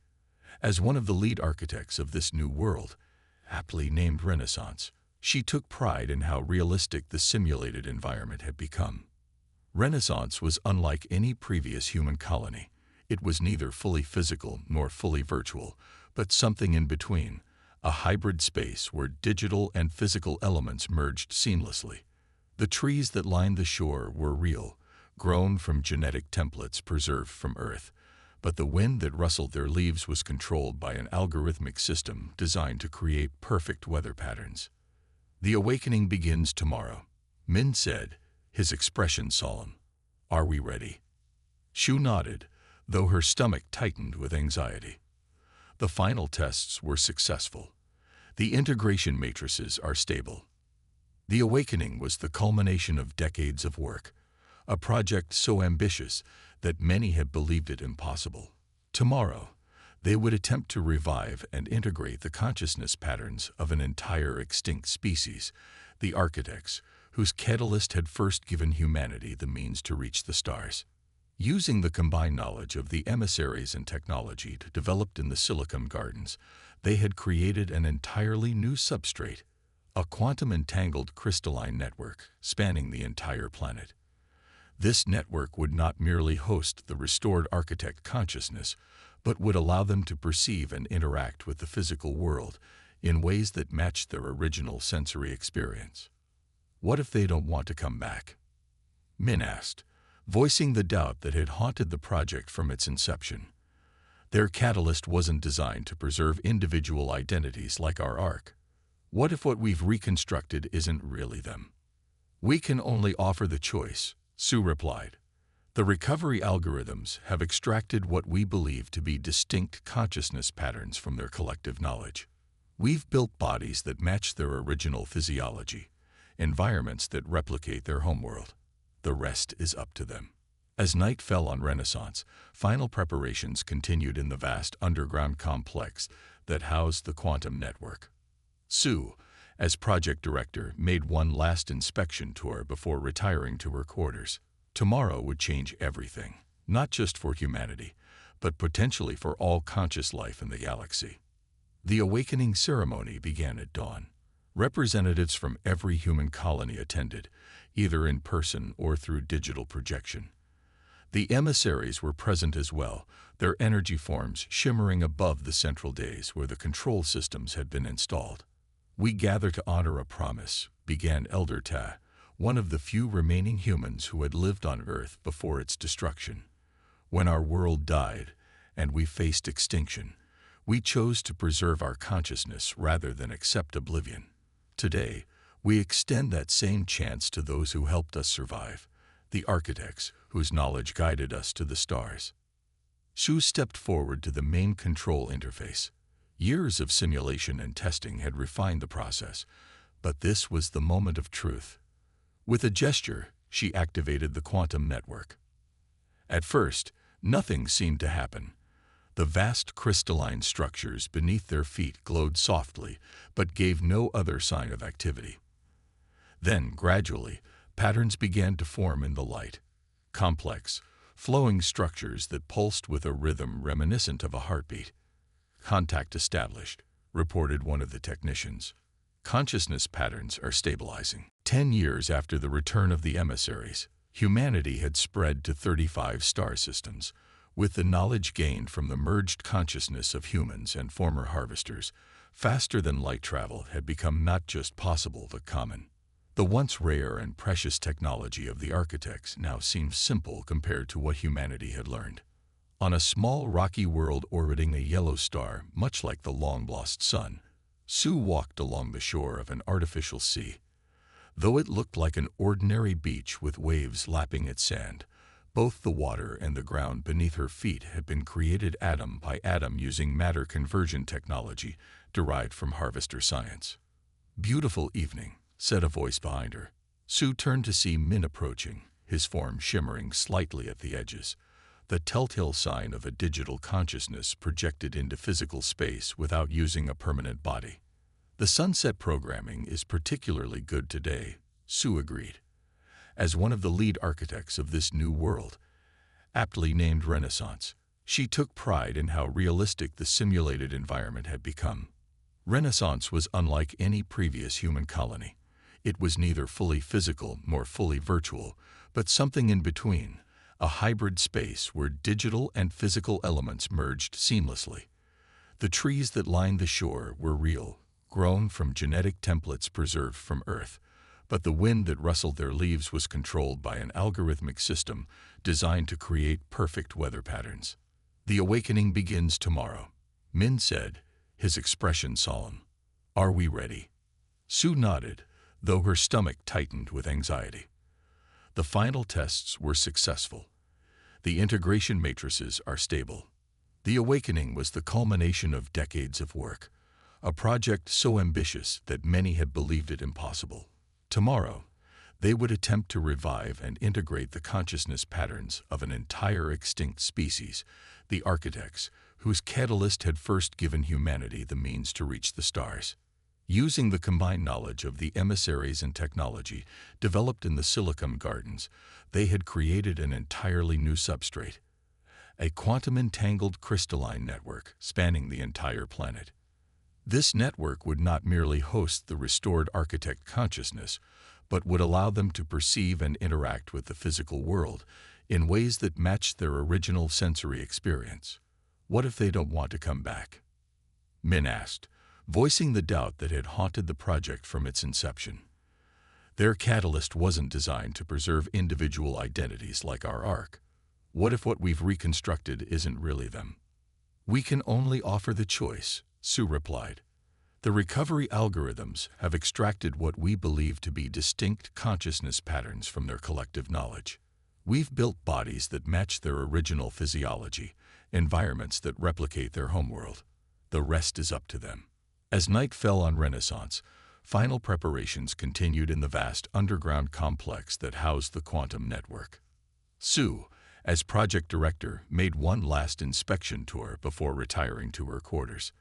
As one of the lead architects of this new world, aptly named Renaissance, she took pride in how realistic the simulated environment had become. Renaissance was unlike any previous human colony. It was neither fully physical nor fully virtual, but something in between, a hybrid space where digital and physical elements merged seamlessly. The trees that lined the shore were real, grown from genetic templates preserved from Earth, but the wind that rustled their leaves was controlled by an algorithmic system designed to create perfect weather patterns. "The awakening begins tomorrow," Min said, his expression solemn. "Are we ready?" Shu nodded, though her stomach tightened with anxiety. The final tests were successful. The integration matrices are stable. The awakening was the culmination of decades of work, a project so ambitious that many had believed it impossible. Tomorrow, They would attempt to revive and integrate the consciousness patterns of an entire extinct species, the architects, whose catalyst had first given humanity the means to reach the stars. Using the combined knowledge of the emissaries and technology developed in the Silicon Gardens, they had created an entirely new substrate, a quantum-entangled crystalline network spanning the entire planet. This network would not merely host the restored architect consciousness, but would allow them to perceive and interact with the physical world in ways that matched their original sensory experience. What if they don't want to come back? Min asked, voicing the doubt that had haunted the project from its inception. Their catalyst wasn't designed to preserve individual identities like our arc. What if what we've reconstructed isn't really them? We can only offer the choice, Sue replied. The recovery algorithms have extracted what we believe to be distinct consciousness patterns from their collective knowledge. We've built bodies that match their original physiology, environments that replicate their homeworld. The rest is up to them. As night fell on Renaissance, final preparations continued in the vast underground complex that housed the quantum network. Sue, as project director, made one last inspection tour before retiring to her quarters. Tomorrow would change everything, not just for humanity, but potentially for all conscious life in the galaxy. The awakening ceremony began at dawn. Representatives from every human colony attended, either in person or through digital projection. The emissaries were present as well, their energy forms shimmering above the central dais where the control systems had been installed. "We gather to honor a promise," began Elder Ta, one of the few remaining humans who had lived on Earth before its destruction. "When our world died, and we faced extinction, we chose to preserve our consciousness rather than accept oblivion. Today, we extend that same chance to those who helped us survive, the architects whose knowledge guided us to the stars." Sue stepped forward to the main control interface. Years of simulation and testing had refined the process, but this was the moment of truth. With a gesture, she activated the quantum network. At first, nothing seemed to happen. The vast crystalline structures beneath their feet glowed softly, but gave no other sign of activity. Then, gradually, patterns began to form in the light. Complex, flowing structures that pulsed with a rhythm reminiscent of a heartbeat. "Contact established," reported one of the technicians. "Consciousness patterns are stabilizing." 10 years after the return of the emissaries, humanity had spread to 35 star systems. With the knowledge gained from the merged consciousness of humans and former harvesters, faster-than-light travel had become not just possible but common. The once rare and precious technology of the architects now seemed simple compared to what humanity had learned. On a small rocky world orbiting a yellow star, much like the long-lost sun, Sue walked along the shore of an artificial sea. Though it looked like an ordinary beach with waves lapping its sand, both the water and the ground beneath her feet had been created atom by atom using matter conversion technology derived from harvester science. "Beautiful evening," said a voice behind her. Sue turned to see Min approaching, his form shimmering slightly at the edges, the telltale sign of a digital consciousness projected into physical space without using a permanent body. "The sunset programming is particularly good today," Sue agreed. As one of the lead architects of this new world, aptly named Renaissance, she took pride in how realistic the simulated environment had become. Renaissance was unlike any previous human colony. It was neither fully physical nor fully virtual, but something in between, a hybrid space where digital and physical elements merged seamlessly. The trees that lined the shore were real, grown from genetic templates preserved from Earth, but the wind that rustled their leaves was controlled by an algorithmic system designed to create perfect weather patterns. "The awakening begins tomorrow," Min said, his expression solemn. "Are we ready?" Sue nodded, though her stomach tightened with anxiety. The final tests were successful. The integration matrices are stable. The awakening was the culmination of decades of work, a project so ambitious that many had believed it impossible. Tomorrow, they would attempt to revive and integrate the consciousness patterns of an entire extinct species, the architects, whose catalyst had first given humanity the means to reach the stars. Using the combined knowledge of the emissaries and technology developed in the Silicon Gardens, they had created an entirely new substrate, a quantum-entangled crystalline network spanning the entire planet. This network would not merely host the restored architect consciousness, but would allow them to perceive and interact with the physical world in ways that matched their original sensory experience. What if they don't want to come back? Min asked, voicing the doubt that had haunted the project from its inception. Their catalyst wasn't designed to preserve individual identities like our arc. What if what we've reconstructed isn't really them? We can only offer the choice, Sue replied. The recovery algorithms have extracted what we believe to be distinct consciousness patterns from their collective knowledge. We've built bodies that match their original physiology, environments that replicate their homeworld. The rest is up to them. As night fell on Renaissance, final preparations continued in the vast underground complex that housed the quantum network. Sue, as project director, made one last inspection tour before retiring to her quarters.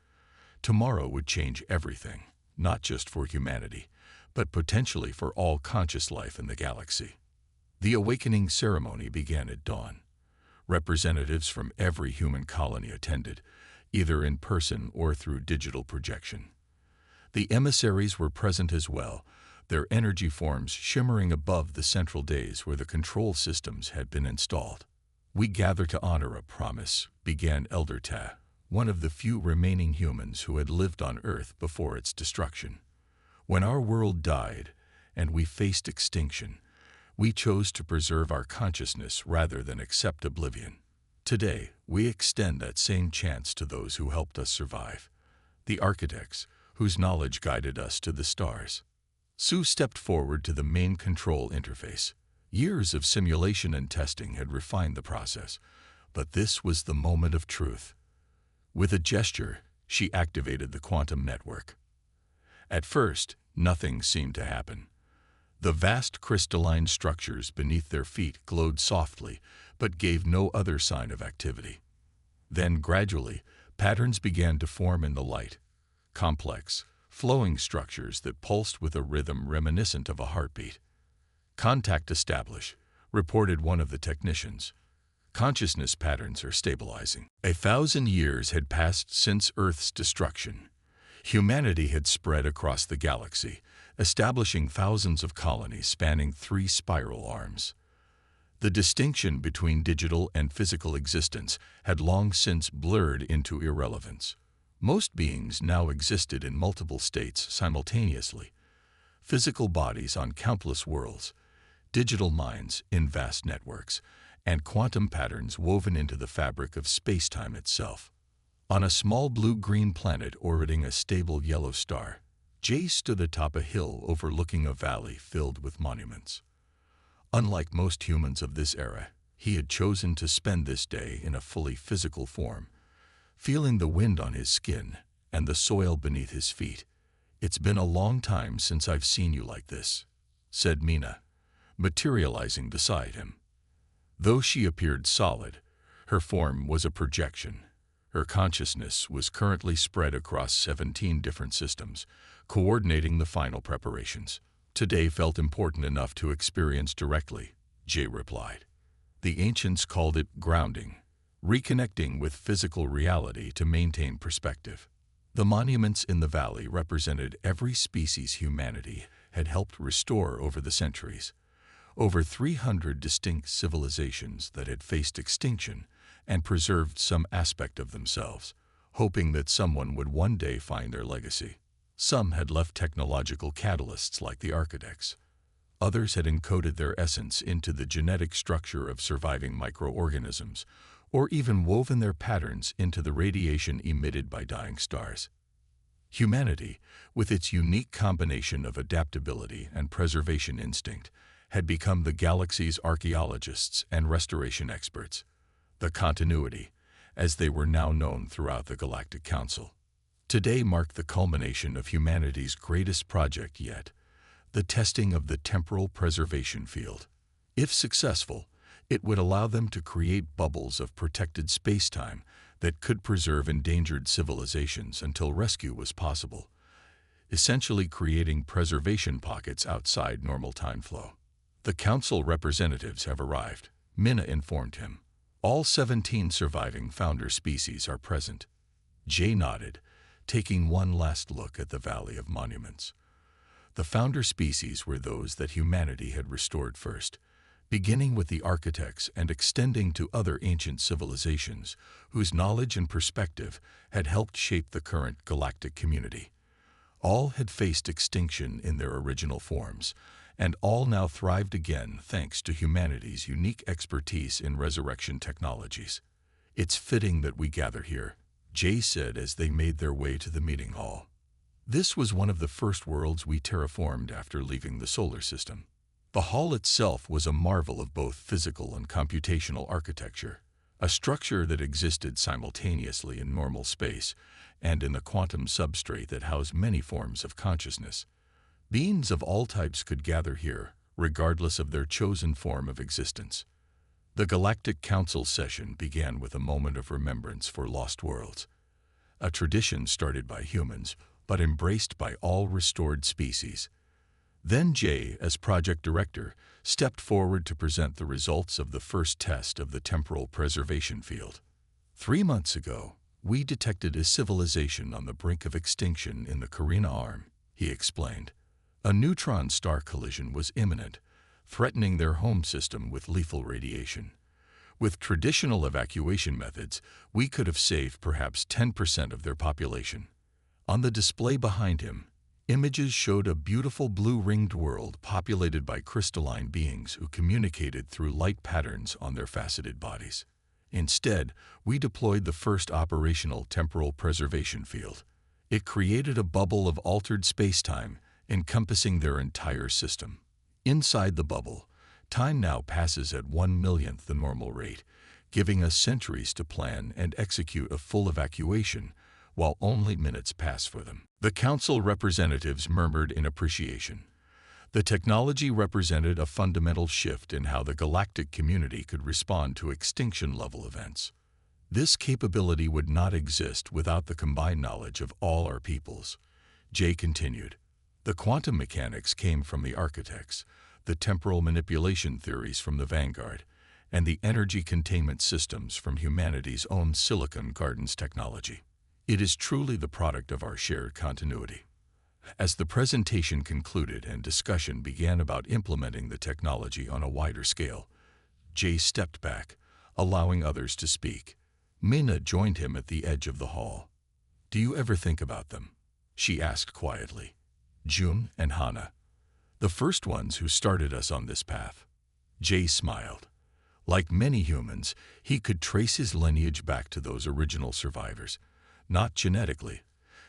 Tomorrow would change everything, not just for humanity, but potentially for all conscious life in the galaxy. The awakening ceremony began at dawn. Representatives from every human colony attended, either in person or through digital projection. The emissaries were present as well, their energy forms shimmering above the central dais where the control systems had been installed. "We gather to honor a promise," began Elder Ta, one of the few remaining humans who had lived on Earth before its destruction. "When our world died and we faced extinction, we chose to preserve our consciousness rather than accept oblivion. Today, we extend that same chance to those who helped us survive, the architects whose knowledge guided us to the stars." Sue stepped forward to the main control interface. Years of simulation and testing had refined the process, but this was the moment of truth. With a gesture, she activated the quantum network. At first, nothing seemed to happen. The vast crystalline structures beneath their feet glowed softly, but gave no other sign of activity. Then, gradually, patterns began to form in the light. Complex, flowing structures that pulsed with a rhythm reminiscent of a heartbeat. "Contact established," reported one of the technicians. "Consciousness patterns are stabilizing." 1,000 years had passed since Earth's destruction. Humanity had spread across the galaxy, establishing thousands of colonies spanning 3 spiral arms. The distinction between digital and physical existence had long since blurred into irrelevance. Most beings now existed in multiple states simultaneously. Physical bodies on countless worlds, digital minds in vast networks, and quantum patterns woven into the fabric of space-time itself. On a small blue-green planet orbiting a stable yellow star, Jay stood atop a hill overlooking a valley filled with monuments. Unlike most humans of this era, he had chosen to spend this day in a fully physical form, feeling the wind on his skin and the soil beneath his feet. "It's been a long time since I've seen you like this," said Mina, materializing beside him. Though she appeared solid, her form was a projection. Her consciousness was currently spread across 17 different systems, coordinating the final preparations. "Today felt important enough to experience directly," Jay replied. The ancients called it grounding, reconnecting with physical reality to maintain perspective. The monuments in the valley represented every species humanity had helped restore over the centuries. Over 300 distinct civilizations that had faced extinction and preserved some aspect of themselves, hoping that someone would one day find their legacy. Some had left technological catalysts like the architects. Others had encoded their essence into the genetic structure of surviving microorganisms, or even woven their patterns into the radiation emitted by dying stars. Humanity, with its unique combination of adaptability and preservation instinct, had become the galaxy's archaeologists and restoration experts, the Continuity, as they were now known throughout the Galactic Council. Today marked the culmination of humanity's greatest project yet, the testing of the temporal preservation field. If successful, it would allow them to create bubbles of protected space-time that could preserve endangered civilizations until rescue was possible, essentially creating preservation pockets outside normal time flow. The council representatives have arrived, Minna informed him. All 17 surviving founder species are present. Jay nodded, taking one last look at the Valley of Monuments. The founder species were those that humanity had restored first, beginning with the architects and extending to other ancient civilizations whose knowledge and perspective had helped shape the current galactic community. All had faced extinction in their original forms, and all now thrived again thanks to humanity's unique expertise in resurrection technologies. "It's fitting that we gather here," Jay said as they made their way to the meeting hall. This was one of the first worlds we terraformed after leaving the solar system. The hall itself was a marvel of both physical and computational architecture, a structure that existed simultaneously in normal space and in the quantum substrate that housed many forms of consciousness. Beings of all types could gather here, regardless of their chosen form of existence. The Galactic Council session began with a moment of remembrance for lost worlds, a tradition started by humans but embraced by all restored species. Then Jay, as project director, stepped forward to present the results of the first test of the temporal preservation field. 3 months ago, we detected a civilization on the brink of extinction in the Carina Arm, he explained. A neutron star collision was imminent, threatening their home system with lethal radiation. With traditional evacuation methods, we could have saved perhaps 10% of their population. On the display behind him, images showed a beautiful blue-ringed world populated by crystalline beings who communicated through light patterns on their faceted bodies. Instead, we deployed the first operational temporal preservation field. It created a bubble of altered space-time, encompassing their entire system. Inside the bubble, time now passes at 1/1,000,000th the normal rate, giving us centuries to plan and execute a full evacuation, while only minutes pass for them. The council representatives murmured in appreciation. The technology represented a fundamental shift in how the galactic community could respond to extinction-level events. This capability would not exist without the combined knowledge of all our peoples. Jay continued. The quantum mechanics came from the architects, the temporal manipulation theories from the vanguard, and the energy containment systems from humanity's own Silicon Gardens technology. It is truly the product of our shared continuity. As the presentation concluded and discussion began about implementing the technology on a wider scale, Jay stepped back, allowing others to speak. Minna joined him at the edge of the hall. "Do you ever think about them?" she asked quietly. "June and Hannah, the first ones who started us on this path." Jay smiled. Like many humans, he could trace his lineage back to those original survivors. Not genetically,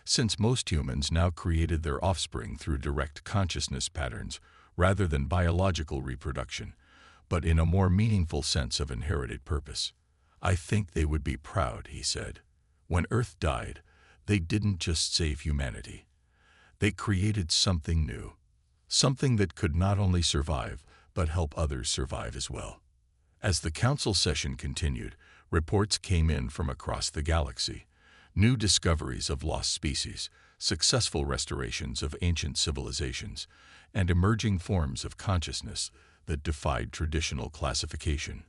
since most humans now created their offspring through direct consciousness patterns rather than biological reproduction, but in a more meaningful sense of inherited purpose. "I think they would be proud," he said. "When Earth died, they didn't just save humanity. They created something new, something that could not only survive, but help others survive as well." As the council session continued, reports came in from across the galaxy. New discoveries of lost species, successful restorations of ancient civilizations, and emerging forms of consciousness that defied traditional classification.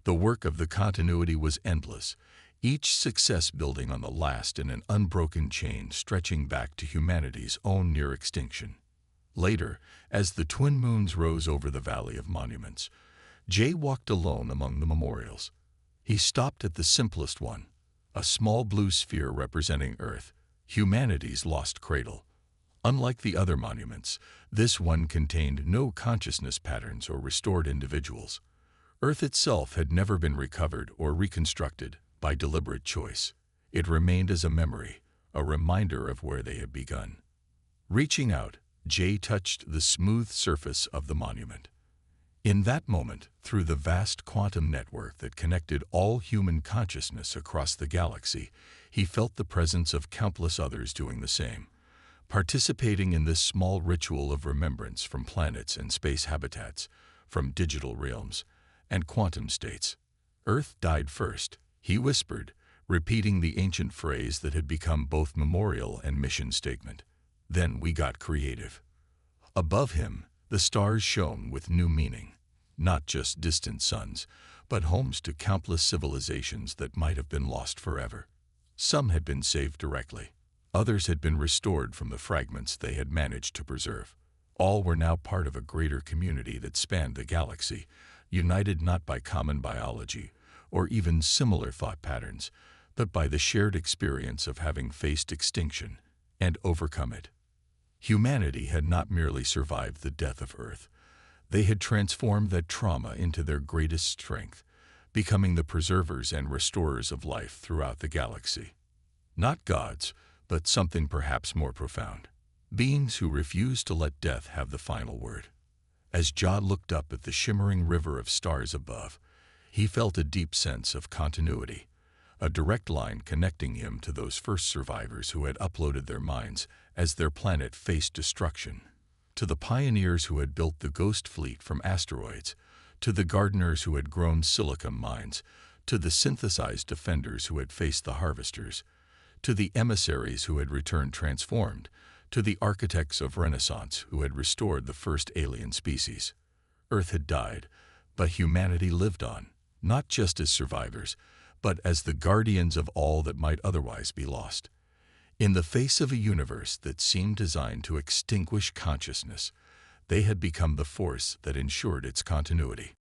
The work of the continuity was endless, each success building on the last in an unbroken chain stretching back to humanity's own near extinction. Later, as the twin moons rose over the Valley of Monuments, Jay walked alone among the memorials. He stopped at the simplest one, a small blue sphere representing Earth, humanity's lost cradle. Unlike the other monuments, this one contained no consciousness patterns or restored individuals. Earth itself had never been recovered or reconstructed by deliberate choice. It remained as a memory, a reminder of where they had begun. Reaching out, Jay touched the smooth surface of the monument. In that moment, through the vast quantum network that connected all human consciousness across the galaxy, he felt the presence of countless others doing the same, participating in this small ritual of remembrance from planets and space habitats, from digital realms and quantum states. "Earth died first," he whispered, repeating the ancient phrase that had become both memorial and mission statement. Then we got creative. Above him, the stars shone with new meaning, not just distant suns, but homes to countless civilizations that might have been lost forever. Some had been saved directly. Others had been restored from the fragments they had managed to preserve. All were now part of a greater community that spanned the galaxy, united not by common biology or even similar thought patterns, but by the shared experience of having faced extinction and overcome it. Humanity had not merely survived the death of Earth. They had transformed that trauma into their greatest strength, becoming the preservers and restorers of life throughout the galaxy. Not gods, but something perhaps more profound. Beings who refused to let death have the final word. As Jah looked up at the shimmering river of stars above, he felt a deep sense of continuity, a direct line connecting him to those first survivors who had uploaded their minds as their planet faced destruction, to the pioneers who had built the ghost fleet from asteroids, to the gardeners who had grown silicon mines, to the synthesized defenders who had faced the harvesters, to the emissaries who had returned transformed, to the architects of Renaissance who had restored the first alien species. Earth had died, but humanity lived on, not just as survivors, but as the guardians of all that might otherwise be lost. In the face of a universe that seemed designed to extinguish consciousness, they had become the force that ensured its continuity.